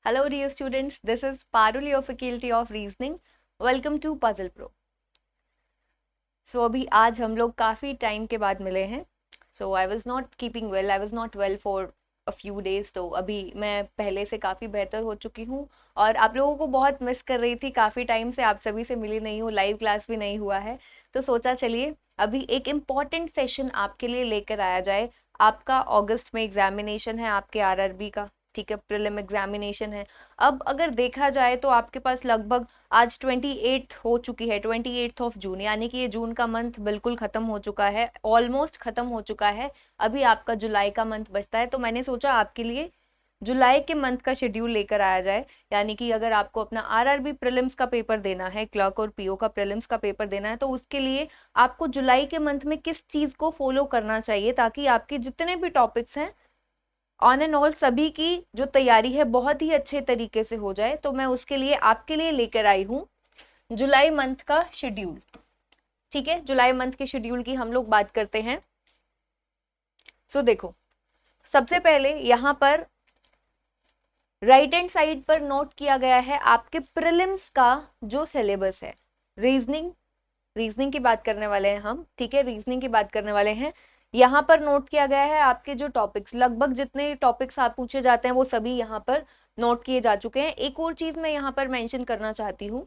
Hello dear students, this is Parul, your Faculty of Reasoning. Welcome to Puzzle Pro. अभी आज हम लोग काफ़ी टाइम के बाद मिले हैं. I was not keeping well, I was not well for a few days. तो अभी मैं पहले से काफ़ी बेहतर हो चुकी हूँ और आप लोगों को बहुत मिस कर रही थी. काफ़ी टाइम से आप सभी से मिली नहीं हूँ, लाइव क्लास भी नहीं हुआ है. तो सोचा चलिए अभी एक इम्पॉर्टेंट सेशन आपके लिए लेकर आया जाए. आपका अगस्त में एग्जामिनेशन है आपके आरआरबी का, ठीक है, प्रीलिम एग्जामिनेशन है. अब अगर देखा जाए तो आपके पास लगभग आज 28 हो चुकी है, 28 ऑफ जून, यानी कि ये जून का मंथ बिल्कुल खत्म हो चुका है, ऑलमोस्ट खत्म हो चुका है. अभी आपका जुलाई का मंथ बचता है. तो मैंने सोचा आपके लिए जुलाई के मंथ का शेड्यूल लेकर आया जाए. यानी कि अगर आपको अपना आरआरबी प्रीलिम्स का पेपर देना है, क्लर्क और पीओ का प्रीलिम्स का पेपर देना है, तो उसके लिए आपको जुलाई के मंथ में किस चीज को फॉलो करना चाहिए ताकि आपके जितने भी टॉपिक्स हैं ऑन एंड ऑल सभी की जो तैयारी है बहुत ही अच्छे तरीके से हो जाए. तो मैं उसके लिए आपके लिए लेकर आई हूँ जुलाई मंथ का शेड्यूल. ठीक है, जुलाई मंथ के शेड्यूल की हम लोग बात करते हैं. देखो, सबसे पहले यहाँ पर राइट हैंड साइड पर नोट किया गया है आपके प्रीलिम्स का जो सिलेबस है. रीजनिंग की बात करने वाले हैं हम, ठीक है, रीजनिंग की बात करने वाले हैं. यहाँ पर नोट किया गया है आपके जो टॉपिक्स, लगभग जितने टॉपिक्स आप पूछे जाते हैं वो सभी यहाँ पर नोट किए जा चुके हैं. एक और चीज मैं यहाँ पर मेंशन करना चाहती हूँ,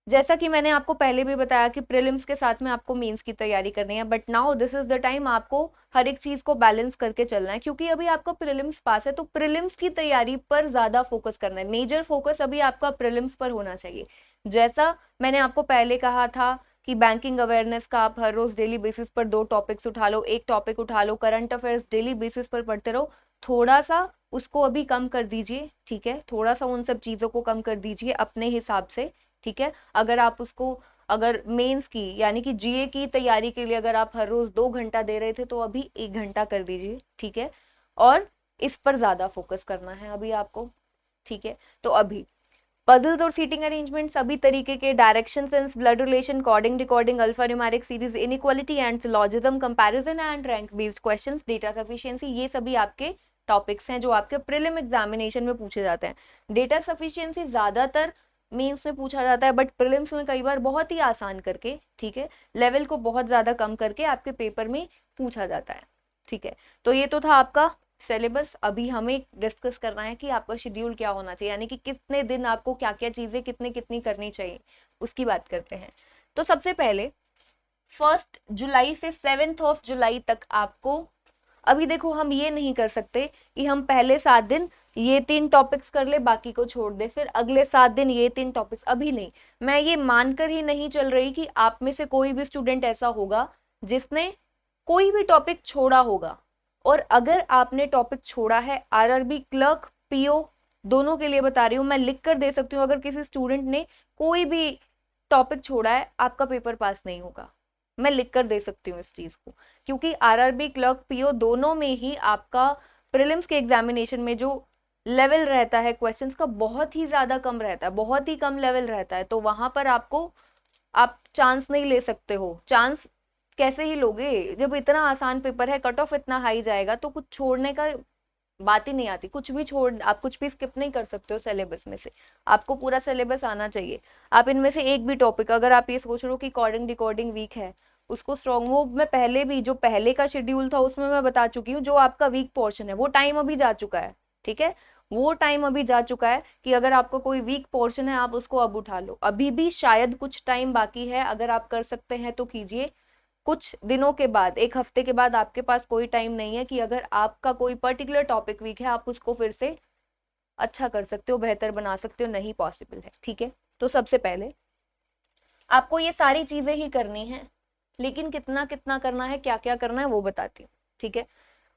जैसा कि मैंने आपको पहले भी बताया कि प्रीलिम्स के साथ में आपको मेंस की तैयारी करनी है, but now this is the time आपको हर एक चीज को बैलेंस करके चलना है. क्योंकि अभी आपका प्रीलिम्स पास है तो प्रीलिम्स की तैयारी पर ज्यादा फोकस करना है. मेजर फोकस अभी आपका प्रीलिम्स पर होना चाहिए. जैसा मैंने आपको पहले कहा था कि बैंकिंग अवेयरनेस का आप हर रोज डेली बेसिस पर 2 टॉपिक्स उठा लो, एक टॉपिक उठा लो, करंट अफेयर्स डेली बेसिस पर पढ़ते रहो. थोड़ा सा उसको अभी कम कर दीजिए, ठीक है, थोड़ा सा उन सब चीजों को कम कर दीजिए अपने हिसाब से, ठीक है. अगर आप उसको, अगर मेंस की यानी कि जीए की तैयारी के लिए अगर आप हर रोज 2 घंटा दे रहे थे तो अभी 1 घंटा कर दीजिए, ठीक है. और इस पर ज्यादा फोकस करना है अभी आपको, ठीक है. तो अभी पजल्स और सीटिंग अरेंजमेंट सभी तरीके के, direction sense, blood relation, coding decoding, alpha numeric series, inequality and syllogism, comparison and rank based questions, data sufficiency, ये सभी आपके टॉपिक्स हैं जो आपके प्रीलिम एग्जामिनेशन में पूछे जाते हैं. डेटा सफिशिएंसी ज्यादातर मेंस में पूछा जाता है, बट प्रीलिम्स में कई बार बहुत ही आसान करके, ठीक है, लेवल को बहुत ज्यादा कम करके आपके पेपर में पूछा जाता है, ठीक है. तो ये तो था आपका सिलेबस. अभी हमें डिस्कस करना है कि आपका शेड्यूल क्या होना चाहिए, यानी कि कितने दिन आपको क्या क्या चीजें कितनी कितनी करनी चाहिए, उसकी बात करते हैं. तो सबसे पहले 1 जुलाई से 7 जुलाई तक आपको, अभी देखो हम ये नहीं कर सकते कि हम पहले 7 दिन ये 3 टॉपिक्स कर ले बाकी को छोड़ दे, फिर अगले 7 दिन ये 3 टॉपिक्स, अभी नहीं. मैं ये मानकर ही नहीं चल रही कि आप में से कोई भी स्टूडेंट ऐसा होगा जिसने कोई भी टॉपिक छोड़ा होगा. और अगर आपने टॉपिक छोड़ा है, आरआरबी क्लर्क पीओ दोनों के लिए बता रही हूँ, मैं लिख कर दे सकती हूँ, अगर किसी स्टूडेंट ने कोई भी टॉपिक छोड़ा है आपका पेपर पास नहीं होगा. मैं लिख कर दे सकती हूँ इस चीज को, क्योंकि आरआरबी क्लर्क पीओ दोनों में ही आपका प्रीलिम्स के एग्जामिनेशन में जो लेवल रहता है क्वेश्चंस का बहुत ही ज्यादा कम रहता है, बहुत ही कम लेवल रहता है. तो वहां पर आपको, आप चांस नहीं ले सकते हो. चांस कैसे ही लोगे जब इतना आसान पेपर है, कट ऑफ इतना हाई जाएगा, तो कुछ छोड़ने का बात ही नहीं आती. कुछ भी छोड़, आप कुछ भी स्किप नहीं कर सकते हो सिलेबस में से, आपको पूरा सिलेबस आना चाहिए. आप इनमें से एक भी टॉपिक, अगर आप ये सोच रहे हो कि कोडिंग डिकोडिंग वीक है, उसको स्ट्रॉन्ग, वो मैं पहले भी जो पहले का शेड्यूल था उसमें मैं बता चुकी हूँ, जो आपका वीक पोर्शन है वो टाइम अभी जा चुका है, ठीक है, वो टाइम अभी जा चुका है कि अगर आपको कोई वीक पोर्शन है आप उसको अब उठा लो. अभी भी शायद कुछ टाइम बाकी है, अगर आप कर सकते हैं तो कीजिए. कुछ दिनों के बाद, 1 हफ्ते के बाद आपके पास कोई टाइम नहीं है कि अगर आपका कोई पर्टिकुलर टॉपिक वीक है आप उसको फिर से अच्छा कर सकते हो, बेहतर बना सकते हो, नहीं पॉसिबल है, ठीक है. तो सबसे पहले आपको ये सारी चीजें ही करनी है, लेकिन कितना कितना करना है, क्या क्या करना है वो बताती हूँ, ठीक है.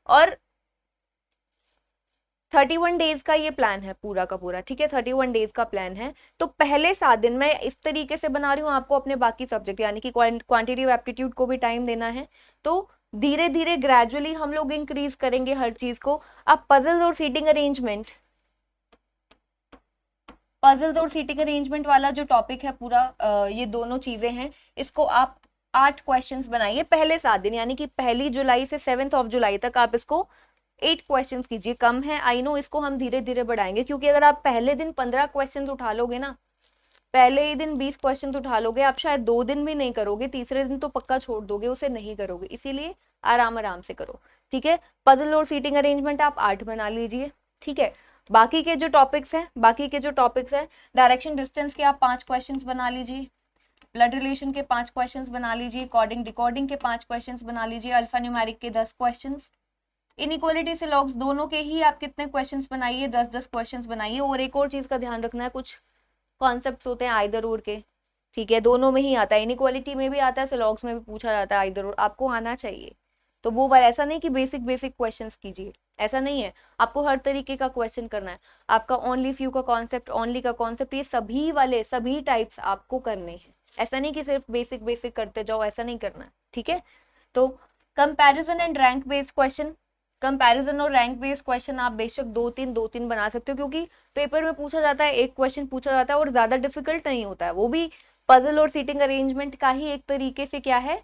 और 31 डेज का ये प्लान है पूरा का पूरा, ठीक है, 31 डेज का प्लान है. तो पहले 7 दिन मैं इस तरीके से बना रही हूँ, आपको अपने बाकी सब्जेक्ट यानी कि क्वांटिटेटिव एप्टीट्यूड को भी टाइम देना है. तो धीरे धीरे ग्रेजुअली हम लोग इंक्रीज करेंगे हर चीज को. आप पजल्स और सीटिंग अरेंजमेंट, वाला जो टॉपिक है पूरा, ये दोनों चीजें हैं, इसको आप 8 क्वेश्चंस बनाइए पहले 7 दिन, यानी कि 1 जुलाई से 7 जुलाई तक आप इसको 8 क्वेश्चंस कीजिए, कम है आई नो, इसको हम धीरे धीरे बढ़ाएंगे, क्योंकि अगर आप पहले दिन 15 क्वेश्चंस उठा लोगे ना, पहले ही दिन 20 क्वेश्चन उठा लोगे, आप शायद 2 दिन भी नहीं करोगे, तीसरे दिन तो पक्का छोड़ दोगे, उसे नहीं करोगे, इसीलिए आराम आराम से करो, ठीक है। पजल और सीटिंग अरेंजमेंट आप 8 बना लीजिए, ठीक है। बाकी के जो टॉपिक्स हैं, डायरेक्शन डिस्टेंस के आप 5 क्वेश्चंस बना लीजिए, ब्लड रिलेशन के 5 क्वेश्चंस बना लीजिए, कोडिंग डिकोडिंग के 5 क्वेश्चंस बना लीजिए, अल्फा न्यूमेरिक के 10 क्वेश्चंस, इनइक्वालिटी से लॉग्स दोनों के ही आप कितने क्वेश्चंस बनाइए, 10-10 क्वेश्चंस बनाइए। और एक और चीज का ध्यान रखना है, कुछ कॉन्सेप्ट्स होते हैं आइदर और के, ठीक है, दोनों में ही आता है, इनइक्वालिटी में भी आता है, सिलॉग्स में भी पूछा जाता है आइदर और, आपको आना चाहिए। तो वो बार ऐसा नहीं कि बेसिक बेसिक क्वेश्चंस कीजिए, ऐसा नहीं है, आपको हर तरीके का क्वेश्चन करना है। आपका ओनली फ्यू का कॉन्सेप्ट, ओनली का कॉन्सेप्ट, ये सभी वाले सभी टाइप्स आपको करने हैं, ऐसा नहीं कि सिर्फ बेसिक बेसिक करते जाओ, ऐसा नहीं करना है, ठीक है। तो comparison and rank based question, comparison और रैंक बेस्ड क्वेश्चन आप बेशक 2-3 बना सकते हो, क्योंकि पेपर में पूछा जाता है, एक क्वेश्चन पूछा जाता है और ज्यादा डिफिकल्ट नहीं होता है, वो भी पजल और सीटिंग अरेंजमेंट का ही एक तरीके से क्या है,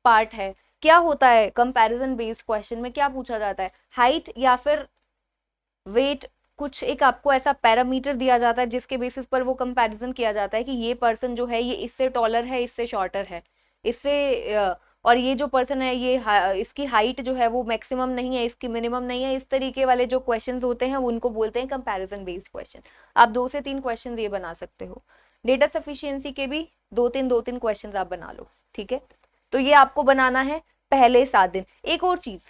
पार्ट है। क्या होता है कंपैरिजन बेस्ड क्वेश्चन में, क्या पूछा जाता है, हाइट या फिर वेट, कुछ एक आपको ऐसा पैरामीटर दिया जाता है जिसके बेसिस पर वो कंपैरिजन किया जाता है कि ये पर्सन जो है ये इससे टॉलर है, इससे शॉर्टर है, इससे और ये जो पर्सन है ये इसकी हाइट जो है वो मैक्सिमम नहीं है, इसकी मिनिमम नहीं है, इस तरीके वाले जो क्वेश्चंस होते हैं उनको बोलते हैं कंपैरिजन बेस्ड क्वेश्चन। आप 2 से 3 क्वेश्चन ये बना सकते हो। डेटा सफिशिएंसी के भी 2-3 क्वेश्चन आप बना लो, ठीक है। तो ये आपको बनाना है पहले 7 दिन। एक और चीज,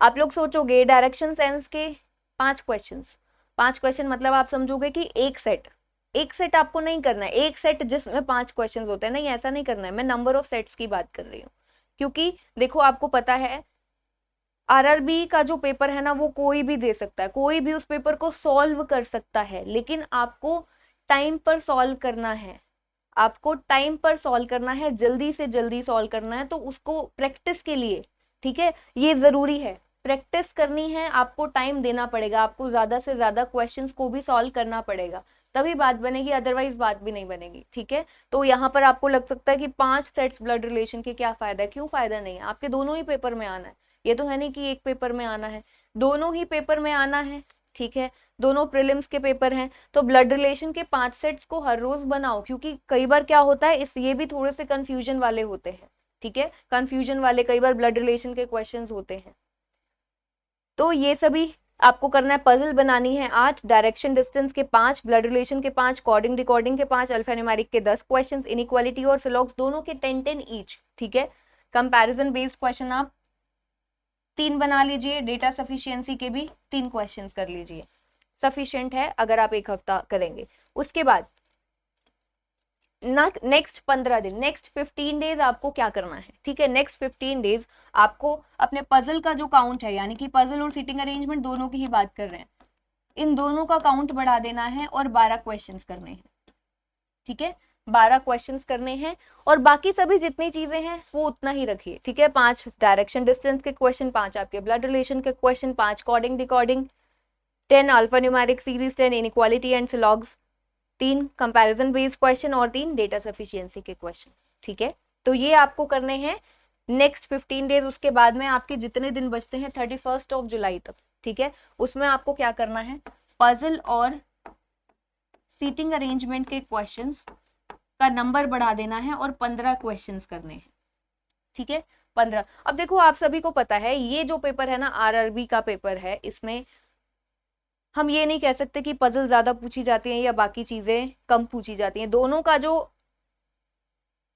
आप लोग सोचोगे डायरेक्शन सेंस के 5 क्वेश्चंस, 5 क्वेश्चन मतलब आप समझोगे कि एक सेट आपको नहीं करना है, एक सेट जिसमें 5 क्वेश्चंस होते हैं, नहीं ऐसा नहीं करना है, मैं नंबर ऑफ सेट्स की बात कर रही हूँ। क्योंकि देखो आपको पता है आरआरबी का जो पेपर है ना वो कोई भी दे सकता है, कोई भी उस पेपर को सॉल्व कर सकता है, लेकिन आपको टाइम पर सॉल्व करना है, आपको टाइम पर सॉल्व करना है, जल्दी से जल्दी सॉल्व करना है, तो उसको प्रैक्टिस के लिए, ठीक है, ये जरूरी है, प्रैक्टिस करनी है, आपको टाइम देना पड़ेगा, आपको ज्यादा से ज्यादा क्वेश्चंस को भी सॉल्व करना पड़ेगा, तभी बात बनेगी, अदरवाइज बात भी नहीं बनेगी, ठीक है। तो यहाँ पर आपको लग सकता है कि 5 सेट्स ब्लड रिलेशन के क्या फायदा है, क्यों फायदा नहीं है, आपके दोनों ही पेपर में आना है, ये तो है नहीं कि एक पेपर में आना है, दोनों ही पेपर में आना है, ठीक है, दोनों प्रीलिम्स के पेपर हैं। तो ब्लड रिलेशन के 5 सेट्स को हर रोज बनाओ, क्योंकि कई बार क्या होता है, इस ये भी थोड़े से कंफ्यूजन वाले होते हैं, ठीक है, कंफ्यूजन वाले कई बार ब्लड रिलेशन के क्वेश्चंस होते हैं। तो ये सभी आपको करना है, पजल बनानी है 8, डायरेक्शन डिस्टेंस के 5, ब्लड रिलेशन के 5, कोडिंग डिकोडिंग के 5, अल्फा न्यूमेरिक के 10 क्वेश्चंस, इनइक्वालिटी और सिलॉग्स दोनों के 10-10 ईच, ठीक है। कंपैरिजन बेस्ड क्वेश्चन आप 3 बना लीजिए, डेटा सफिशिएंसी के भी 3 क्वेश्चन कर लीजिए, सफिशिएंट है अगर आप एक हफ्ता करेंगे। उसके बाद नेक्स्ट 15 दिन, नेक्स्ट 15 डेज आपको क्या करना है, ठीक है, नेक्स्ट 15 डेज आपको अपने पजल का जो काउंट है, यानी कि पजल और सीटिंग अरेंजमेंट दोनों की ही बात कर रहे हैं, इन दोनों का काउंट बढ़ा देना है और 12 क्वेश्चंस करने हैं, ठीक है, 12 क्वेश्चंस करने हैं, और बाकी सभी जितनी चीजें हैं वो उतना ही रखिए, ठीक है। 5 डायरेक्शन डिस्टेंस के क्वेश्चन, 5 आपके ब्लड रिलेशन के question, 5 coding decoding, 10 alpha numeric series, 10 inequality and syllogisms, 3 comparison based question और 3 डेटा सफिशिएंसी के क्वेश्चन, ठीक है। तो ये आपको करने हैं नेक्स्ट 15 डेज। उसके बाद में आपके जितने दिन बचते हैं 31 जुलाई तक, ठीक है, उसमें आपको क्या करना है, पजल और सीटिंग अरेंजमेंट के क्वेश्चंस का नंबर बढ़ा देना है और 15 क्वेश्चंस करने हैं, ठीक है, 15। अब देखो आप सभी को पता है ये जो पेपर है ना आरआरबी का पेपर है, इसमें हम ये नहीं कह सकते कि पजल ज्यादा पूछी जाती है या बाकी चीजें कम पूछी जाती हैं, दोनों का जो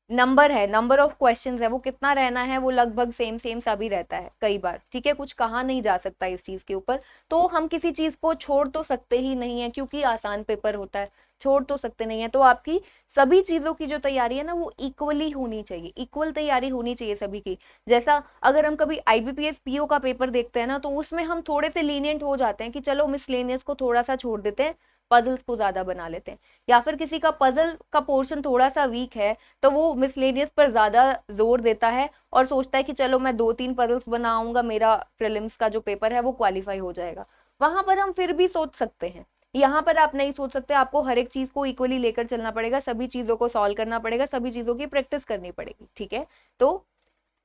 नंबर है, नंबर ऑफ क्वेश्चंस है, वो कितना रहना है, वो लगभग सेम सेम सा भी रहता है कई बार, ठीक है, कुछ कहा नहीं जा सकता इस चीज के ऊपर। तो हम किसी चीज को छोड़ तो सकते ही नहीं है, क्योंकि आसान पेपर होता है, छोड़ तो सकते नहीं है। तो आपकी सभी चीजों की जो तैयारी है ना वो इक्वली होनी चाहिए, इक्वल तैयारी होनी चाहिए सभी की। जैसा अगर हम कभी आईबीपीएस पीओ का पेपर देखते हैं ना, तो उसमें हम थोड़े से लीनियंट हो जाते हैं कि चलो मिसलेनियस को थोड़ा सा छोड़ देते हैं, पजल्स को ज्यादा बना लेते हैं, या फिर किसी का पजल का पोर्शन थोड़ा सा वीक है तो वो मिसलेनियस पर ज्यादा जोर देता है और सोचता है कि चलो मैं 2-3 पजल्स बनाऊंगा, मेरा प्रीलिम्स का जो पेपर है वो क्वालिफाई हो जाएगा। वहां पर हम फिर भी सोच सकते हैं, यहाँ पर आप नहीं सोच सकते, आपको हर एक चीज को इक्वली लेकर चलना पड़ेगा, सभी चीजों को सॉल्व करना पड़ेगा, सभी चीजों की प्रैक्टिस करनी पड़ेगी, ठीक है। तो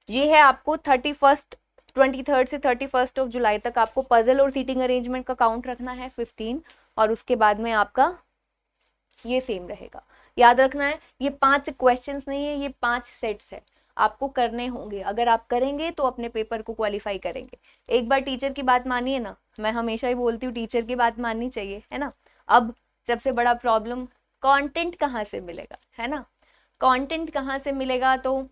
ये है आपको 31 23 से 31 ऑफ जुलाई तक आपको पजल और सीटिंग अरेंजमेंट का काउंट रखना है 15, और उसके बाद में आपका ये सेम रहेगा। याद रखना है ये 5 क्वेश्चंस नहीं है, ये 5 सेट्स है, आपको करने होंगे। अगर आप करेंगे तो अपने पेपर को क्वालिफाई करेंगे। एक बार टीचर की बात मानिए ना, मैं हमेशा ही बोलती हूँ टीचर की बात माननी चाहिए, है ना। अब सबसे बड़ा प्रॉब्लम कंटेंट कहाँ से मिलेगा, है ना। कंटेंट कहाँ से मिलेगा, तो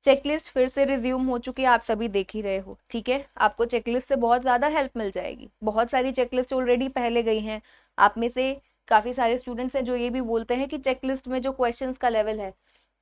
चेकलिस्ट फिर से रिज्यूम हो चुकी है, आप सभी देख ही रहे हो, ठीक है। आपको चेकलिस्ट से बहुत ज्यादा हेल्प मिल जाएगी, बहुत सारी चेकलिस्ट ऑलरेडी पहले गई हैं। आप में से काफी सारे स्टूडेंट्स हैं जो ये भी बोलते हैं कि चेकलिस्ट में जो क्वेश्चंस का लेवल है,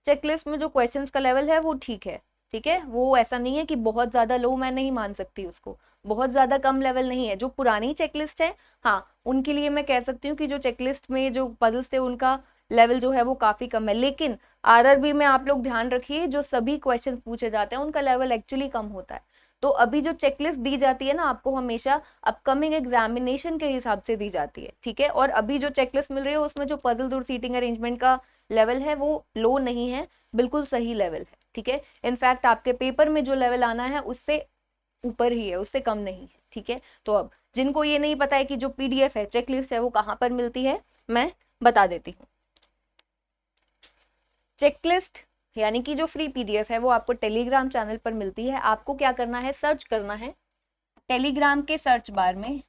चेकलिस्ट में जो क्वेश्चंस का लेवल है वो ठीक है, ठीक है। वो ऐसा नहीं है कि बहुत ज्यादा लो, मैं नहीं मान सकती उसको, बहुत ज्यादा कम लेवल नहीं है। जो पुरानी चेकलिस्ट है, हाँ, उनके लिए मैं कह सकती हूँ कि जो चेकलिस्ट में जो पजल्स थे उनका लेवल जो है वो काफी कम है। लेकिन आरआरबी में आप लोग ध्यान रखिए, जो सभी क्वेश्चन पूछे जाते हैं उनका लेवल एक्चुअली कम होता है। तो अभी जो चेकलिस्ट दी जाती है ना आपको, हमेशा अपकमिंग एग्जामिनेशन के हिसाब से दी जाती है, ठीक है। और अभी जो चेकलिस्ट मिल रही है उसमें जो पजल और सीटिंग अरेंजमेंट का लेवल है वो लो नहीं है, बिल्कुल सही लेवल है, ठीक है। इनफैक्ट आपके पेपर में जो लेवल आना है उससे ऊपर ही है, उससे कम नहीं है, ठीक है। तो अब जिनको ये नहीं पता है कि जो पीडीएफ है, चेकलिस्ट है, वो कहाँ पर मिलती है, मैं बता देती हूँ। चेकलिस्ट यानी कि जो फ्री पीडीएफ है वो आपको टेलीग्राम चैनल पर मिलती है। आपको क्या करना है, सर्च करना है टेलीग्राम के सर्च बार में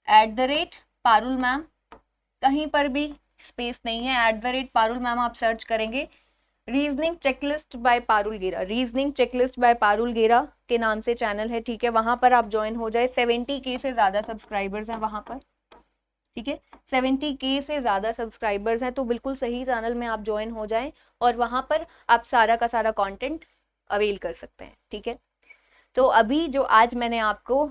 @पारुल मैम, कहीं पर भी स्पेस नहीं है, @पारुल मैम आप सर्च करेंगे। रीजनिंग चेकलिस्ट बाय पारुल गेरा, रीजनिंग चेकलिस्ट बाय पारुल गेरा के नाम से चैनल है, ठीक है। वहां पर आप ज्वाइन हो जाए, 70K से ज्यादा सब्सक्राइबर्स हैं वहां पर, ठीक है। 70K से ज्यादा सब्सक्राइबर्स हैं, तो बिल्कुल सही चैनल में आप ज्वाइन हो जाएं और वहां पर आप सारा का सारा कंटेंट अवेल कर सकते हैं, ठीक है। तो अभी जो आज मैंने आपको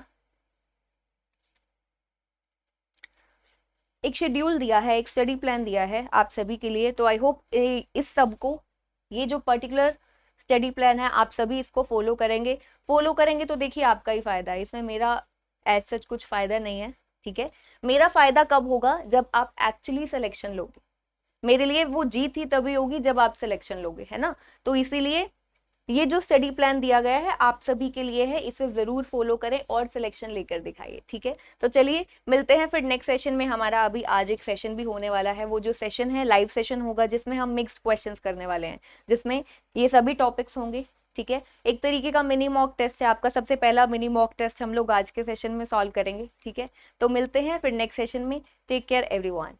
एक शेड्यूल दिया है, एक स्टडी प्लान दिया है आप सभी के लिए, तो आई होप इस सब को, ये जो पर्टिकुलर स्टडी प्लान है, आप सभी इसको फॉलो करेंगे। फॉलो करेंगे तो देखिए आपका ही फायदा है, इसमें मेरा एज सच कुछ फायदा नहीं है, ठीक है। मेरा फायदा कब होगा, जब आप एक्चुअली सिलेक्शन लोगे। मेरे लिए वो जीत ही तभी होगी जब आप सिलेक्शन लोगे, है ना। तो इसीलिए ये जो स्टडी प्लान दिया गया है आप सभी के लिए है, इसे जरूर फॉलो करें और सिलेक्शन लेकर दिखाइए, ठीक है। तो चलिए मिलते हैं फिर नेक्स्ट सेशन में। हमारा अभी आज एक सेशन भी होने वाला है, वो जो सेशन है लाइव सेशन होगा, जिसमें हम मिक्स क्वेश्चंस करने वाले हैं, जिसमें ये सभी टॉपिक्स होंगे, ठीक है। एक तरीके का मिनी मॉक टेस्ट है आपका, सबसे पहला मिनी मॉक टेस्ट हम लोग आज के सेशन में सॉल्व करेंगे, ठीक है। तो मिलते हैं फिर नेक्स्ट सेशन में। Take care everyone.